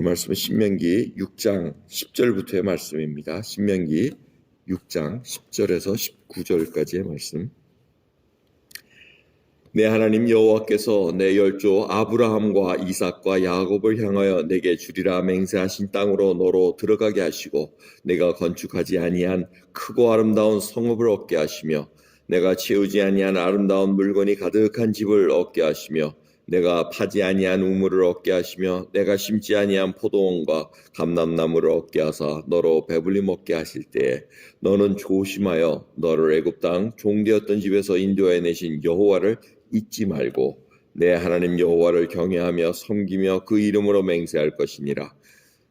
오늘 말씀은 신명기 6장 10절부터의 말씀입니다. 신명기 6장 10절에서 19절까지의 말씀. 내 하나님 여호와께서 내 열조 아브라함과 이삭과 야곱을 향하여 내게 주리라 맹세하신 땅으로 너로 들어가게 하시고 내가 건축하지 아니한 크고 아름다운 성읍을 얻게 하시며 내가 채우지 아니한 아름다운 물건이 가득한 집을 얻게 하시며 내가 파지 아니한 우물을 얻게 하시며 내가 심지 아니한 포도원과 감람나무를 얻게 하사 너로 배불리 먹게 하실 때에 너는 조심하여 너를 애굽 땅 종되었던 집에서 인도해 내신 여호와를 잊지 말고 내 하나님 여호와를 경외하며 섬기며 그 이름으로 맹세할 것이니라.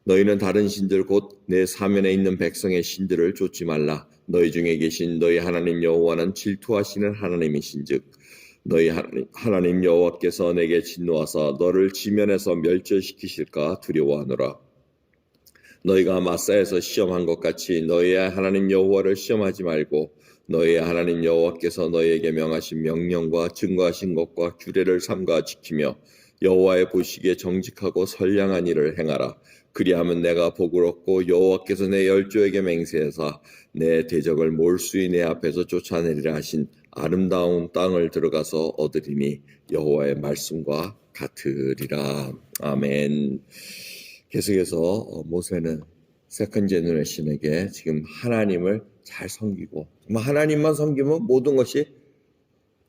너희는 다른 신들 곧 내 사면에 있는 백성의 신들을 좇지 말라. 너희 중에 계신 너희 하나님 여호와는 질투하시는 하나님이신즉 너희 하나님 여호와께서 내게 진노하사 너를 지면에서 멸절시키실까 두려워하노라. 너희가 마사에서 시험한 것 같이 너희의 하나님 여호와를 시험하지 말고 너희의 하나님 여호와께서 너희에게 명하신 명령과 증거하신 것과 규례를 삼가 지키며 여호와의 보시기에 정직하고 선량한 일을 행하라. 그리하면 내가 복을 얻고 여호와께서 내 열조에게 맹세하사 내 대적을 몰수히 내 앞에서 쫓아내리라 하신 아름다운 땅을 들어가서 얻으리니 여호와의 말씀과 같으리라. 아멘. 계속해서 모세는 세컨 제너레이션에게 지금 하나님을 잘 섬기고 하나님만 섬기면 모든 것이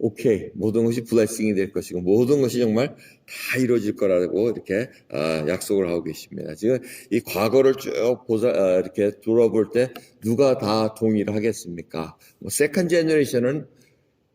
오케이, 모든 것이 블레싱이 될 것이고 모든 것이 정말 다 이루어질 거라고 이렇게 약속을 하고 계십니다. 지금 이 과거를 쭉 이렇게 돌아볼 때 누가 다 동의를 하겠습니까? 세컨 제너레이션은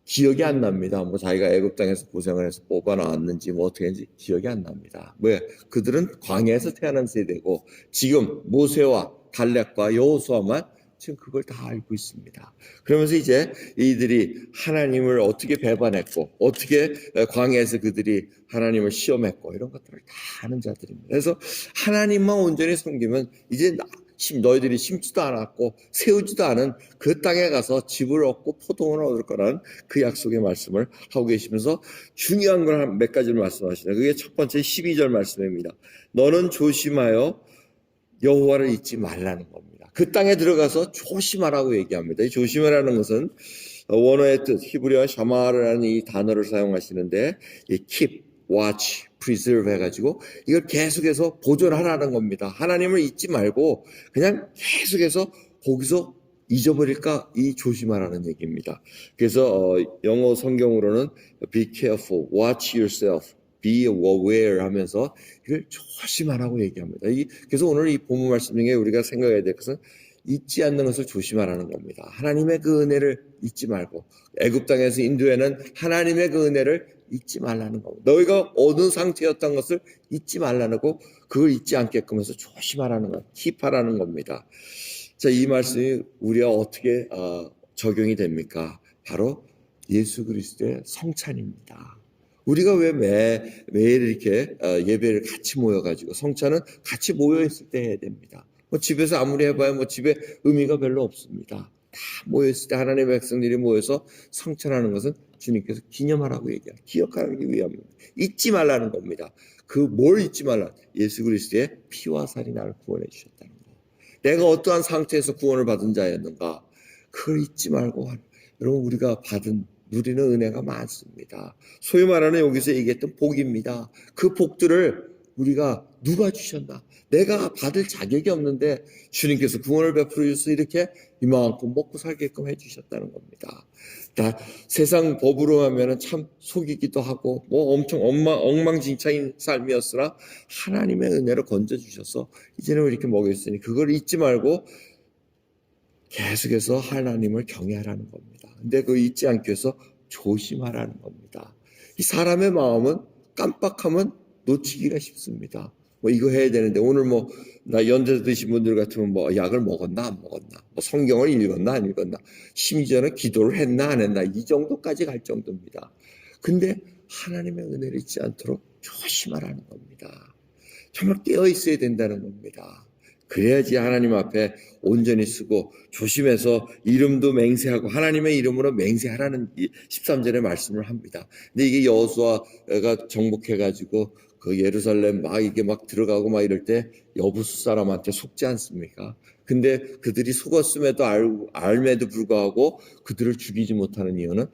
기억이 안 납니다. 자기가 애굽 땅에서 고생을 해서 뽑아 나왔는지 어떻게 했는지 기억이 안 납니다. 왜? 그들은 광야에서 태어난 세대고 지금 모세와 갈렙과 여호수아만 지금 그걸 다 알고 있습니다. 그러면서 이제 이들이 하나님을 어떻게 배반했고 어떻게 광야에서 그들이 하나님을 시험했고 이런 것들을 다 아는 자들입니다. 그래서 하나님만 온전히 섬기면 이제 너희들이 심지도 않았고 세우지도 않은 그 땅에 가서 집을 얻고 포도원을 얻을 거라는 그 약속의 말씀을 하고 계시면서 중요한 걸 몇 가지를 말씀하시네요. 그게 첫 번째 12절 말씀입니다. 너는 조심하여 여호와를 잊지 말라는 겁니다. 그 땅에 들어가서 조심하라고 얘기합니다. 이 조심하라는 것은 원어의 뜻 히브리어 샤마르라는 이 단어를 사용하시는데 이 keep, watch, preserve 해가지고 이걸 계속해서 보존하라는 겁니다. 하나님을 잊지 말고 그냥 계속해서 거기서 잊어버릴까 이 조심하라는 얘기입니다. 그래서 영어 성경으로는 be careful, watch yourself, be aware 하면서 이걸 조심하라고 얘기합니다. 그래서 오늘 이 본문 말씀 중에 우리가 생각해야 될 것은 잊지 않는 것을 조심하라는 겁니다. 하나님의 그 은혜를 잊지 말고 애굽 땅에서 인도에는 하나님의 그 은혜를 잊지 말라는 겁니다. 너희가 어느 상태였던 것을 잊지 말라는 거, 그걸 잊지 않게끔 해서 조심하라는 것, 킵하라는 겁니다. 자, 이 말씀이 우리가 어떻게 적용이 됩니까? 바로 예수 그리스도의 성찬입니다. 우리가 왜 매일 이렇게 예배를 같이 모여가지고 성찬은 같이 모여있을 때 해야 됩니다. 집에서 아무리 해봐야 집에 의미가 별로 없습니다. 다 모여있을 때 하나님의 백성들이 모여서 성찬하는 것은 주님께서 기념하라고 얘기합니다. 기억하기 위함입니다. 잊지 말라는 겁니다. 뭘 잊지 말라? 예수 그리스도의 피와 살이 나를 구원해 주셨다는 거. 내가 어떠한 상태에서 구원을 받은 자였는가? 그걸 잊지 말고 여러분 우리가 누리는 은혜가 많습니다. 소위 말하는 여기서 얘기했던 복입니다. 그 복들을 우리가 누가 주셨나? 내가 받을 자격이 없는데 주님께서 구원을 베풀어 주셔서 이렇게 이만큼 먹고 살게끔 해주셨다는 겁니다. 세상 법으로 하면은 참 속이기도 하고 엄청 엉망진창인 삶이었으나 하나님의 은혜로 건져주셔서 이제는 이렇게 먹였으니 그걸 잊지 말고 계속해서 하나님을 경외하라는 겁니다. 근데 그거 잊지 않기 위해서 조심하라는 겁니다. 이 사람의 마음은 깜빡하면 놓치기가 쉽습니다. 이거 해야 되는데 오늘 나 연세 드신 분들 같으면 약을 먹었나 안 먹었나, 성경을 읽었나 안 읽었나, 심지어는 기도를 했나 안 했나 이 정도까지 갈 정도입니다. 근데 하나님의 은혜를 잊지 않도록 조심하라는 겁니다. 정말 깨어 있어야 된다는 겁니다. 그래야지 하나님 앞에 온전히 쓰고 조심해서 이름도 맹세하고 하나님의 이름으로 맹세하라는 13절의 말씀을 합니다. 근데 이게 여호수아가 정복해가지고 그 예루살렘 막 이게 막 들어가고 막 이럴 때 여부수 사람한테 속지 않습니까? 근데 그들이 속았음에도 알매도 불구하고 그들을 죽이지 못하는 이유는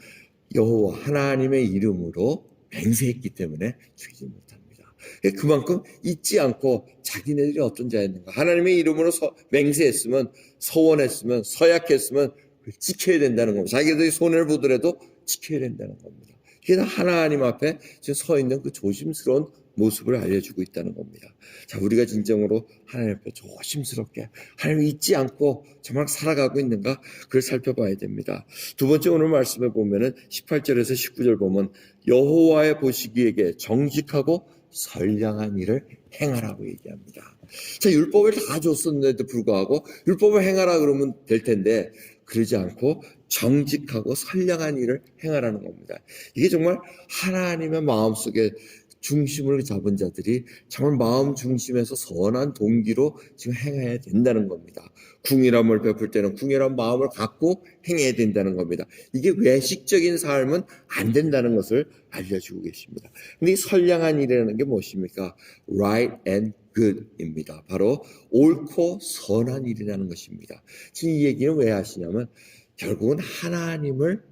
여호와 하나님의 이름으로 맹세했기 때문에 죽이지 못합니다. 그만큼 잊지 않고 자기네들이 어떤 자였는가, 하나님의 이름으로 맹세했으면, 서원했으면, 서약했으면 지켜야 된다는 겁니다. 자기들이 손해를 보더라도 지켜야 된다는 겁니다. 그게 다 하나님 앞에 지금 서 있는 그 조심스러운 모습을 알려주고 있다는 겁니다. 자, 우리가 진정으로 하나님 앞에 조심스럽게 하나님을 잊지 않고 정말 살아가고 있는가, 그걸 살펴봐야 됩니다. 두 번째 오늘 말씀에 보면은 18절에서 19절 보면 여호와의 보시기에게 정직하고 선량한 일을 행하라고 얘기합니다. 자, 율법을 다 줬었는데도 불구하고 율법을 행하라 그러면 될 텐데 그러지 않고 정직하고 선량한 일을 행하라는 겁니다. 이게 정말 하나님의 마음속에 중심을 잡은 자들이 정말 마음 중심에서 선한 동기로 지금 행해야 된다는 겁니다. 궁일함을 베풀 때는 궁일한 마음을 갖고 행해야 된다는 겁니다. 이게 외식적인 삶은 안 된다는 것을 알려주고 계십니다. 근데 이 선량한 일이라는 게 무엇입니까? Right and good입니다. 바로 옳고 선한 일이라는 것입니다. 지금 이 얘기는 왜 하시냐면 결국은 하나님을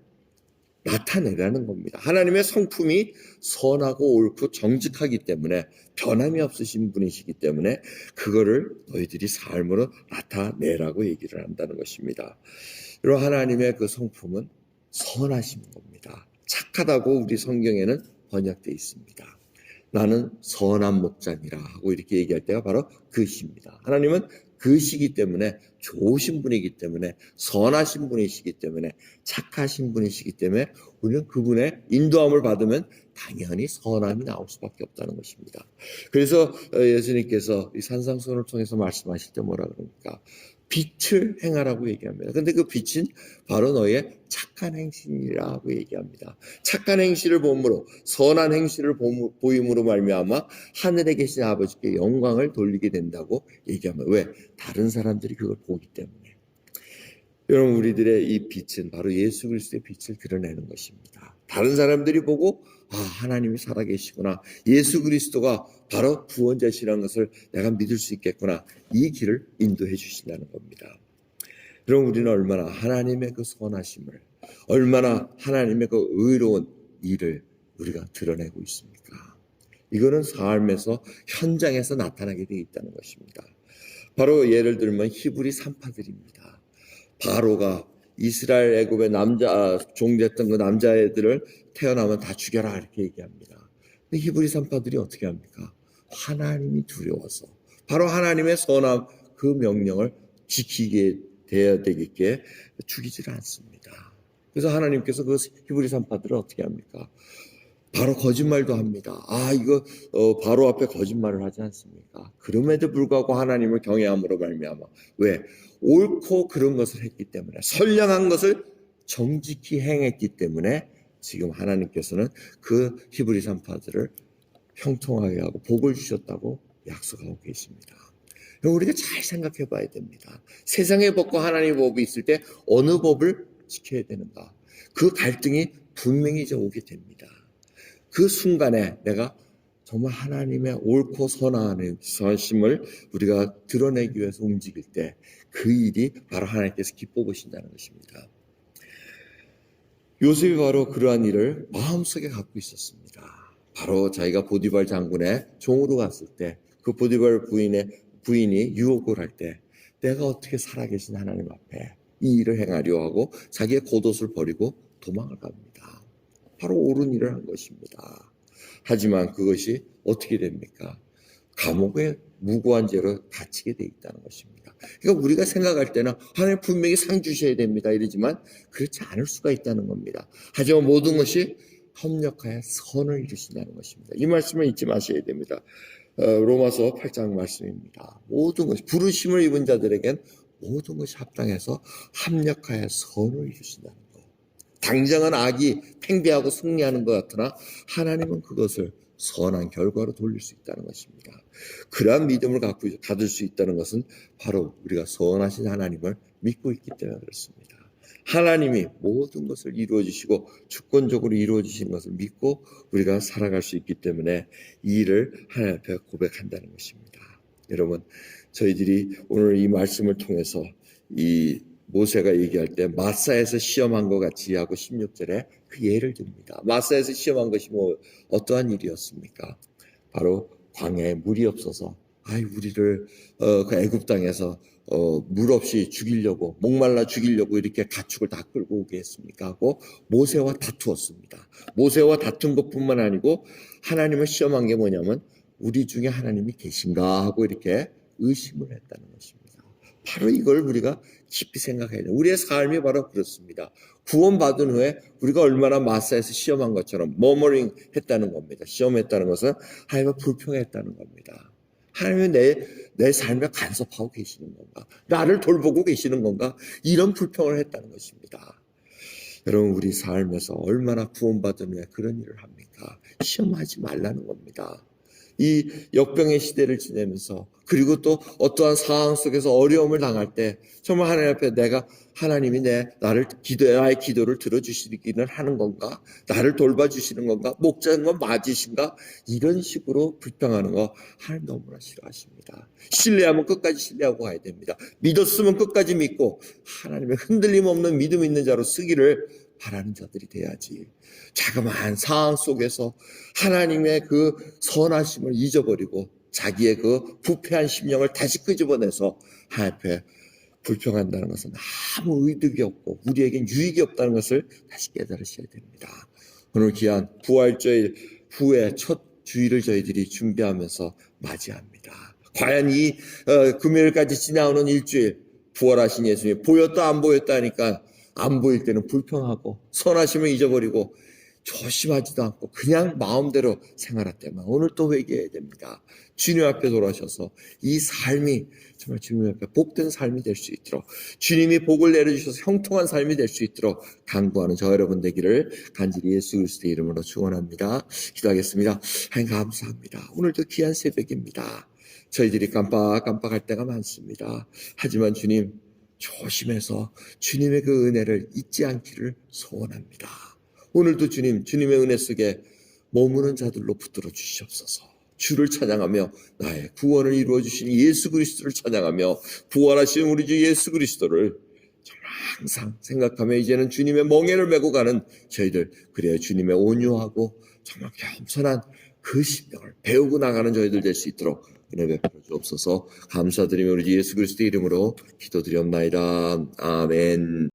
나타내라는 겁니다. 하나님의 성품이 선하고 옳고 정직하기 때문에, 변함이 없으신 분이시기 때문에 그거를 너희들이 삶으로 나타내라고 얘기를 한다는 것입니다. 이런 하나님의 그 성품은 선하신 겁니다. 착하다고 우리 성경에는 번역되어 있습니다. 나는 선한 목자니라 하고 이렇게 얘기할 때가 바로 그 시입니다. 하나님은 그 시기 때문에, 좋으신 분이기 때문에, 선하신 분이시기 때문에, 착하신 분이시기 때문에 우리는 그분의 인도함을 받으면 당연히 선함이 나올 수밖에 없다는 것입니다. 그래서 예수님께서 이 산상수훈을 통해서 말씀하실 때 뭐라 그럽니까? 빛을 행하라고 얘기합니다. 근데 그 빛은 바로 너의 착한 행실이라고 얘기합니다. 착한 행실을 보므로, 선한 행실을 보임으로 말미암아 하늘에 계신 아버지께 영광을 돌리게 된다고 얘기합니다. 왜? 다른 사람들이 그걸 보기 때문에. 여러분, 우리들의 이 빛은 바로 예수 그리스도의 빛을 드러내는 것입니다. 다른 사람들이 보고 하나님이 살아계시구나, 예수 그리스도가 바로 구원자시라는 것을 내가 믿을 수 있겠구나, 이 길을 인도해 주신다는 겁니다. 여러분, 우리는 얼마나 하나님의 그 선하심을, 얼마나 하나님의 그 의로운 일을 우리가 드러내고 있습니까? 이거는 삶에서, 현장에서 나타나게 되어 있다는 것입니다. 바로 예를 들면 히브리 산파들입니다. 바로가 이스라엘 애굽의 종됐던 그 남자애들을 태어나면 다 죽여라 이렇게 얘기합니다. 근데 히브리 산파들이 어떻게 합니까? 하나님이 두려워서 바로 하나님의 선함, 그 명령을 지키게 되어야 되겠게 죽이지를 않습니다. 그래서 하나님께서 그 히브리 산파들을 어떻게 합니까? 바로 거짓말도 합니다. 이거 바로 앞에 거짓말을 하지 않습니까? 그럼에도 불구하고 하나님을 경외함으로 말미암아, 왜? 옳고 그런 것을 했기 때문에, 선량한 것을 정직히 행했기 때문에 지금 하나님께서는 그 히브리 산파들을 형통하게 하고 복을 주셨다고 약속하고 계십니다. 우리가 잘 생각해 봐야 됩니다. 세상의 법과 하나님의 법이 있을 때 어느 법을 지켜야 되는가? 그 갈등이 분명히 이제 오게 됩니다. 그 순간에 내가 정말 하나님의 옳고 선하심을 우리가 드러내기 위해서 움직일 때 그 일이 바로 하나님께서 기뻐 보신다는 것입니다. 요셉이 바로 그러한 일을 마음속에 갖고 있었습니다. 바로 자기가 보디발 장군의 종으로 갔을 때 그 보디발 부인이 유혹을 할 때 내가 어떻게 살아계신 하나님 앞에 이 일을 행하려 하고 자기의 겉옷을 버리고 도망을 갑니다. 바로 옳은 일을 한 것입니다. 하지만 그것이 어떻게 됩니까? 감옥에 무고한 죄로 갇히게 돼 있다는 것입니다. 그러니까 우리가 생각할 때는 하나님 분명히 상 주셔야 됩니다 이러지만 그렇지 않을 수가 있다는 겁니다. 하지만 모든 것이 협력하여 선을 이루신다는 것입니다. 이 말씀을 잊지 마셔야 됩니다. 로마서 8장 말씀입니다. 모든 것이, 부르심을 입은 자들에겐 모든 것이 합당해서 합력하여 선을 이루신다는 것. 당장은 악이 팽배하고 승리하는 것 같으나 하나님은 그것을 선한 결과로 돌릴 수 있다는 것입니다. 그러한 믿음을 가질 수 있다는 것은 바로 우리가 선하신 하나님을 믿고 있기 때문에 그렇습니다. 하나님이 모든 것을 이루어 주시고 주권적으로 이루어 주시는 것을 믿고 우리가 살아갈 수 있기 때문에 이 일을 하나님 앞에 고백한다는 것입니다. 여러분, 저희들이 오늘 이 말씀을 통해서 이 모세가 얘기할 때 마사에서 시험한 것 같이 하고 16절에 그 예를 듭니다. 마사에서 시험한 것이 어떠한 일이었습니까? 바로 광야에 물이 없어서 우리를 그 애굽 땅에서 물 없이 죽이려고 목말라 죽이려고 이렇게 가축을 다 끌고 오게 했습니까? 하고 모세와 다투었습니다. 모세와 다툰 것뿐만 아니고 하나님을 시험한 게 뭐냐면 우리 중에 하나님이 계신가 하고 이렇게 의심을 했다는 것입니다. 바로 이걸 우리가 깊이 생각해야 돼요. 우리의 삶이 바로 그렇습니다. 구원받은 후에 우리가 얼마나 마사에서 시험한 것처럼 머머링 했다는 겁니다. 시험했다는 것은 하나님을 불평했다는 겁니다. 하나님은 내 삶에 간섭하고 계시는 건가? 나를 돌보고 계시는 건가? 이런 불평을 했다는 것입니다. 여러분, 우리 삶에서 얼마나 구원받은 후에 그런 일을 합니까? 시험하지 말라는 겁니다. 이 역병의 시대를 지내면서 그리고 또 어떠한 상황 속에서 어려움을 당할 때 정말 하나님 앞에 하나님이 나의 기도를 들어주시기는 하는 건가? 나를 돌봐주시는 건가? 목자인 건 맞으신가? 이런 식으로 불평하는 거 하나님 너무나 싫어하십니다. 신뢰하면 끝까지 신뢰하고 가야 됩니다. 믿었으면 끝까지 믿고 하나님의 흔들림 없는 믿음 있는 자로 쓰기를 바라는 자들이 돼야지. 자그마한 상황 속에서 하나님의 그 선하심을 잊어버리고 자기의 그 부패한 심령을 다시 끄집어내서 하나님 앞에 불평한다는 것은 아무 의득이 없고 우리에겐 유익이 없다는 것을 다시 깨달으셔야 됩니다. 오늘 귀한 부활절 후에 첫 주일을 저희들이 준비하면서 맞이합니다. 과연 이 금요일까지 지나오는 일주일 부활하신 예수님이 보였다 안 보였다 하니까 안 보일 때는 불평하고 선하심을 잊어버리고 조심하지도 않고 그냥 마음대로 생활할 때만 오늘 또 회개해야 됩니다. 주님 앞에 돌아오셔서 이 삶이 정말 주님 앞에 복된 삶이 될 수 있도록 주님이 복을 내려주셔서 형통한 삶이 될 수 있도록 간구하는 저 여러분 되기를 간절히 예수 그리스도의 이름으로 축원합니다. 기도하겠습니다. 하나님 감사합니다. 오늘도 귀한 새벽입니다. 저희들이 깜빡깜빡할 때가 많습니다. 하지만 주님 조심해서 주님의 그 은혜를 잊지 않기를 소원합니다. 오늘도 주님의 은혜 속에 머무는 자들로 붙들어 주시옵소서. 주를 찬양하며 나의 구원을 이루어 주신 예수 그리스도를 찬양하며 부활하신 우리 주 예수 그리스도를 정말 항상 생각하며 이제는 주님의 멍에를 메고 가는 저희들, 그래야 주님의 온유하고 정말 겸손한 그 심령을 배우고 나가는 저희들 될 수 있도록 은혜 베풀어 주옵소서. 감사드리며 우리 주 예수 그리스도의 이름으로 기도드리옵나이다. 아멘.